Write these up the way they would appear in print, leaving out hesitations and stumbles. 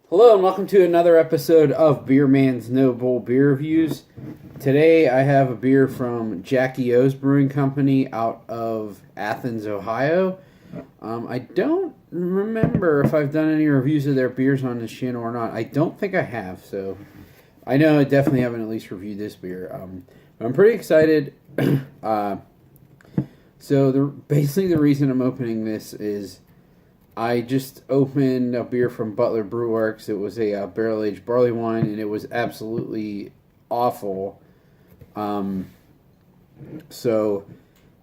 Hello and welcome to another episode of Beer Man's No Bull Beer Reviews. Today I have a beer from Jackie O's Brewing Company out of Athens, Ohio. I don't remember if I've done any reviews of their beers on this channel or not. I don't think I have, so I know I definitely haven't at least reviewed this beer. I'm pretty excited. Basically the reason I'm opening this is I just opened a beer from Butler Brew Works. It was a barrel-aged barley wine, and it was absolutely awful. So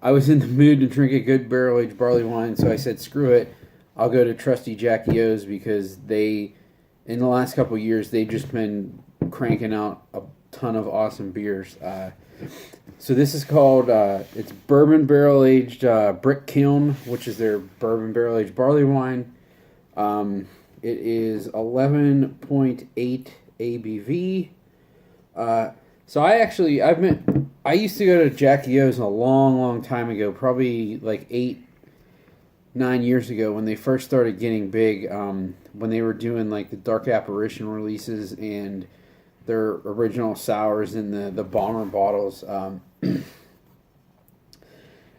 I was in the mood to drink a good barrel-aged barley wine, so I said, screw it. I'll go to trusty Jackie O's because in the last couple of years, they've just been cranking out a ton of awesome beers. So this is called, it's Bourbon Barrel-Aged Brick Kiln, which is their Bourbon Barrel-Aged Barley Wine. It is 11.8 ABV. I used to go to Jackie O's a long, long time ago, probably like 9 years ago when they first started getting big, when they were doing like the Dark Apparition releases and their original sours in the bomber bottles. And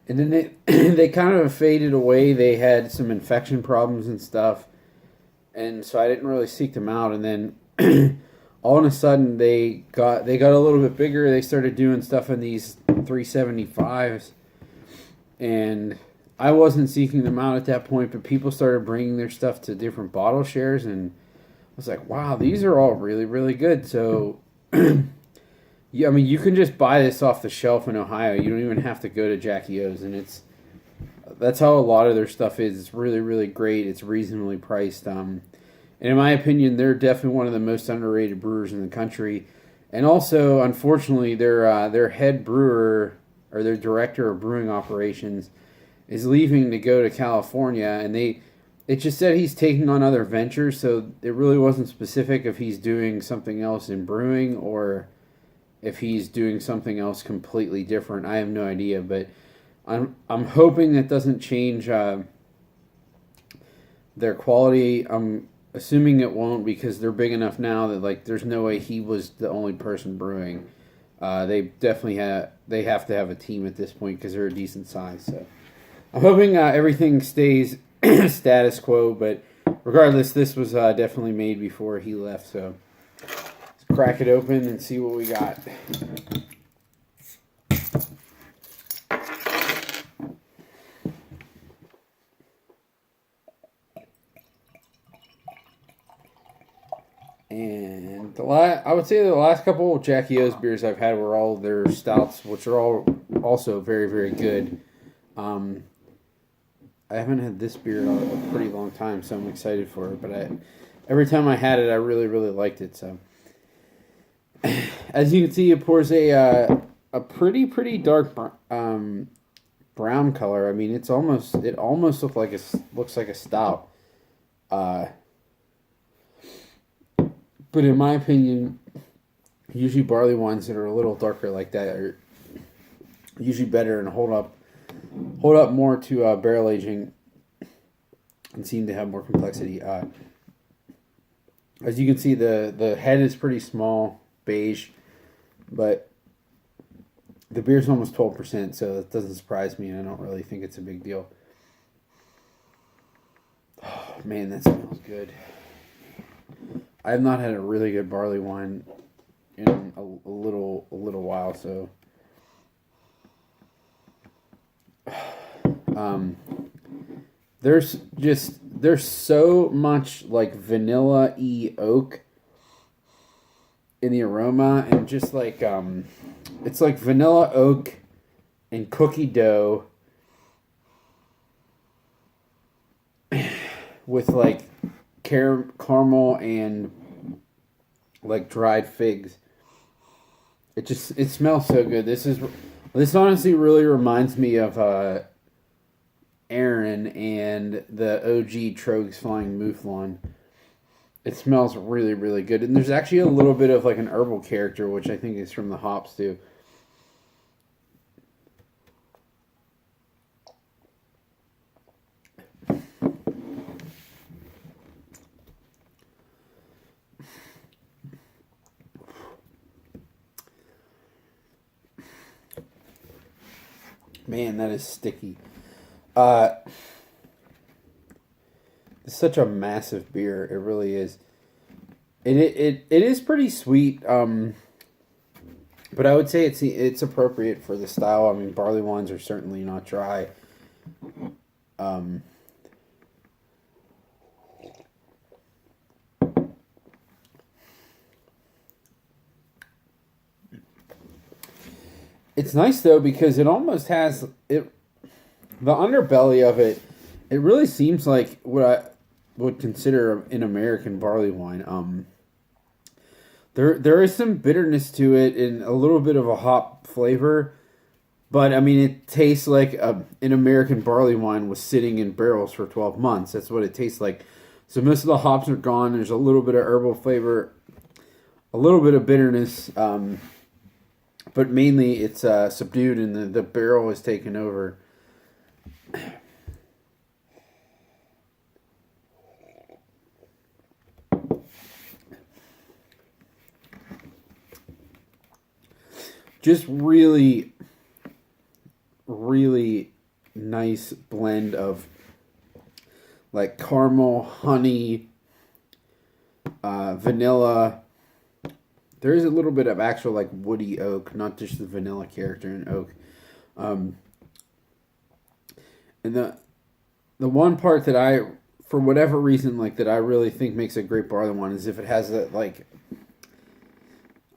then they kind of faded away. They had some infection problems and stuff. And so I didn't really seek them out. And then all of a sudden they got a little bit bigger. They started doing stuff in these 375s. And I wasn't seeking them out at that point, but people started bringing their stuff to different bottle shares, and I was like, wow, these are all really, really good. So, yeah, I mean, you can just buy this off the shelf in Ohio. You don't even have to go to Jackie O's, and that's how a lot of their stuff is. It's really, really great. It's reasonably priced. And in my opinion, they're definitely one of the most underrated brewers in the country. And also, unfortunately, their head brewer, or their director of brewing operations, is leaving to go to California, and it just said he's taking on other ventures, so it really wasn't specific if he's doing something else in brewing or if he's doing something else completely different. I have no idea, but I'm hoping that doesn't change their quality. I'm assuming it won't, because they're big enough now that like there's no way he was the only person brewing. They definitely have to have a team at this point because they're a decent size. So I'm hoping everything stays status quo, but regardless, this was definitely made before he left, so let's crack it open and see what we got. And I would say the last couple of Jackie O's beers I've had were all their stouts, which are all also very, very good. I haven't had this beer in a pretty long time, so I'm excited for it. But every time I had it, I really, really liked it. So, as you can see, it pours a pretty dark brown color. I mean, it almost looks like a stout. But in my opinion, usually barley wines that are a little darker like that are usually better and hold up more to barrel aging and seem to have more complexity. As you can see, the head is pretty small, beige, but the beer's almost 12%, so that doesn't surprise me, and I don't really think it's a big deal. Oh, man, that smells good. I have not had a really good barley wine in a little while, so there's so much like vanilla-y oak in the aroma, and just like it's like vanilla oak and cookie dough with like caramel and like dried figs. It smells so good. This honestly really reminds me of Aaron and the OG Trogs Flying Mouflon. It smells really, really good. And there's actually a little bit of like an herbal character, which I think is from the hops too. Man, that is sticky. Uh, it's such a massive beer. It really is. It is pretty sweet. But I would say it's appropriate for the style. I mean, barley wines are certainly not dry. Um, it's nice though because it almost has it. The underbelly of it, it really seems like what I would consider an American barley wine. There is some bitterness to it and a little bit of a hop flavor, but I mean it tastes like an American barley wine was sitting in barrels for 12 months. That's what it tastes like. So most of the hops are gone. There's a little bit of herbal flavor, a little bit of bitterness, but mainly it's subdued and the barrel is taken over. Just really, really nice blend of like caramel, honey, vanilla. There is a little bit of actual like woody oak, not just the vanilla character in oak. And the one part that I, for whatever reason, like that I really think makes a great barley wine is if it has that like,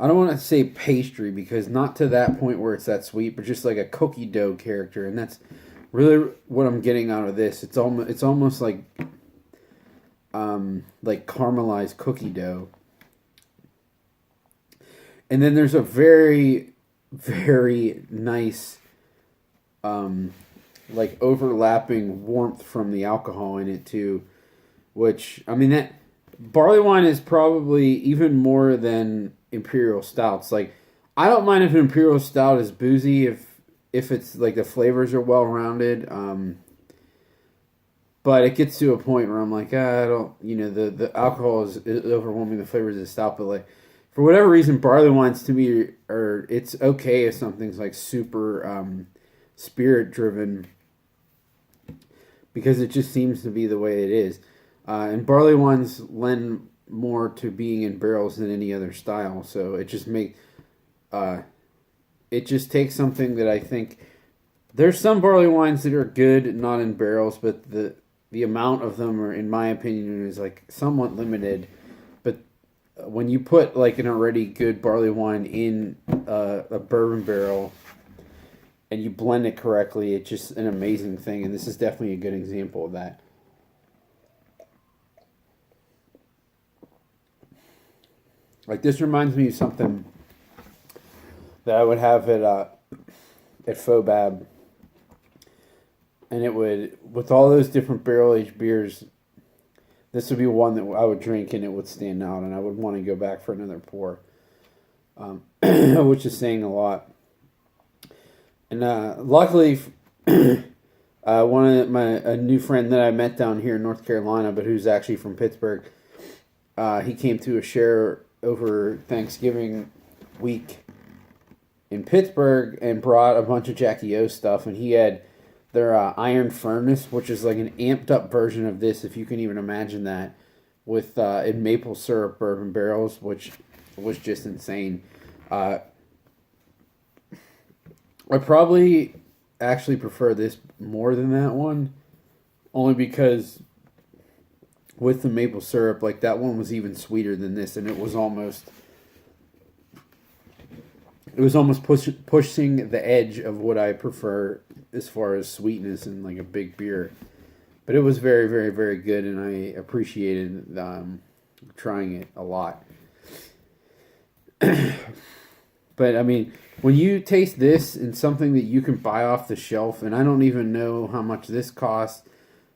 I don't want to say pastry because not to that point where it's that sweet, but just like a cookie dough character, and that's really what I'm getting out of this. It's almost like caramelized cookie dough, and then there's a very, very nice, like overlapping warmth from the alcohol in it too, which I mean that barley wine is probably even more than imperial stouts. Like, I don't mind if an imperial stout is boozy if it's like the flavors are well rounded. But it gets to a point where I'm like, I don't, the alcohol is overwhelming the flavors of the stout. But like, for whatever reason, barley wines to me it's okay if something's like super spirit driven because it just seems to be the way it is. And barley wines lend more to being in barrels than any other style, so it just takes something that I think there's some barley wines that are good not in barrels, but the amount of them are, in my opinion, is like somewhat limited. But when you put like an already good barley wine in a bourbon barrel and you blend it correctly, it's just an amazing thing, and this is definitely a good example of that. Like, this reminds me of something that I would have at Fobab. And it would, with all those different barrel-aged beers, this would be one that I would drink and it would stand out. And I would want to go back for another pour. Which is saying a lot. And luckily, a new friend that I met down here in North Carolina, but who's actually from Pittsburgh, he came to a share over Thanksgiving week in Pittsburgh and brought a bunch of Jackie O stuff, and he had their Iron Furnace, which is like an amped up version of this, if you can even imagine that, with in maple syrup bourbon barrels, which was just insane. I probably actually prefer this more than that one, only because with the maple syrup, like that one was even sweeter than this, and it was almost pushing the edge of what I prefer as far as sweetness in like a big beer. But it was very, very, very good, and I appreciated trying it a lot. But I mean, when you taste this in something that you can buy off the shelf, and I don't even know how much this costs.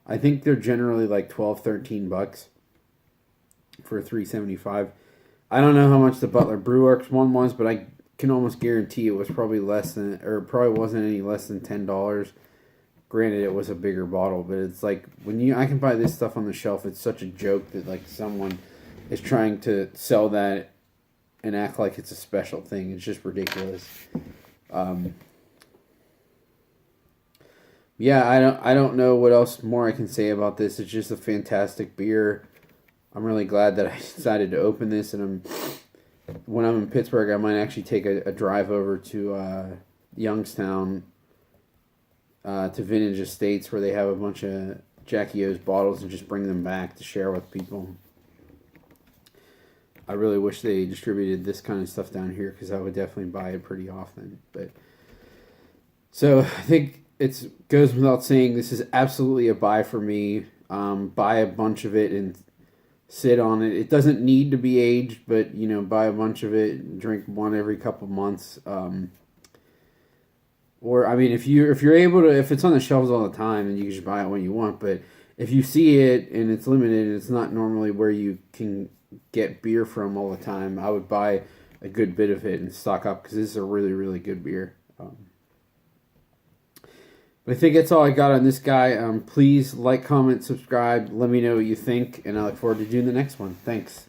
I think they're generally like $12-13 for a $3.75. I don't know how much the Butler Brewworks one was, but I can almost guarantee it was probably probably wasn't any less than $10. Granted, it was a bigger bottle, but it's like I can buy this stuff on the shelf. It's such a joke that like someone is trying to sell that and act like it's a special thing. It's just ridiculous. Yeah, I don't know what else more I can say about this. It's just a fantastic beer. I'm really glad that I decided to open this, and when I'm in Pittsburgh, I might actually take a drive over to Youngstown to Vintage Estates where they have a bunch of Jackie O's bottles and just bring them back to share with people. I really wish they distributed this kind of stuff down here because I would definitely buy it pretty often. But so I think it goes without saying this is absolutely a buy for me. Buy a bunch of it and sit on it. It doesn't need to be aged, but buy a bunch of it and drink one every couple months. Or I mean, if you're able to, if it's on the shelves all the time, then you can just buy it when you want. But if you see it and it's limited, and it's not normally where you can get beer from all the time, I would buy a good bit of it and stock up because this is a really really good beer. But I think that's all I got on this guy. Please like, comment, subscribe. Let me know what you think, and I look forward to doing the next one. Thanks.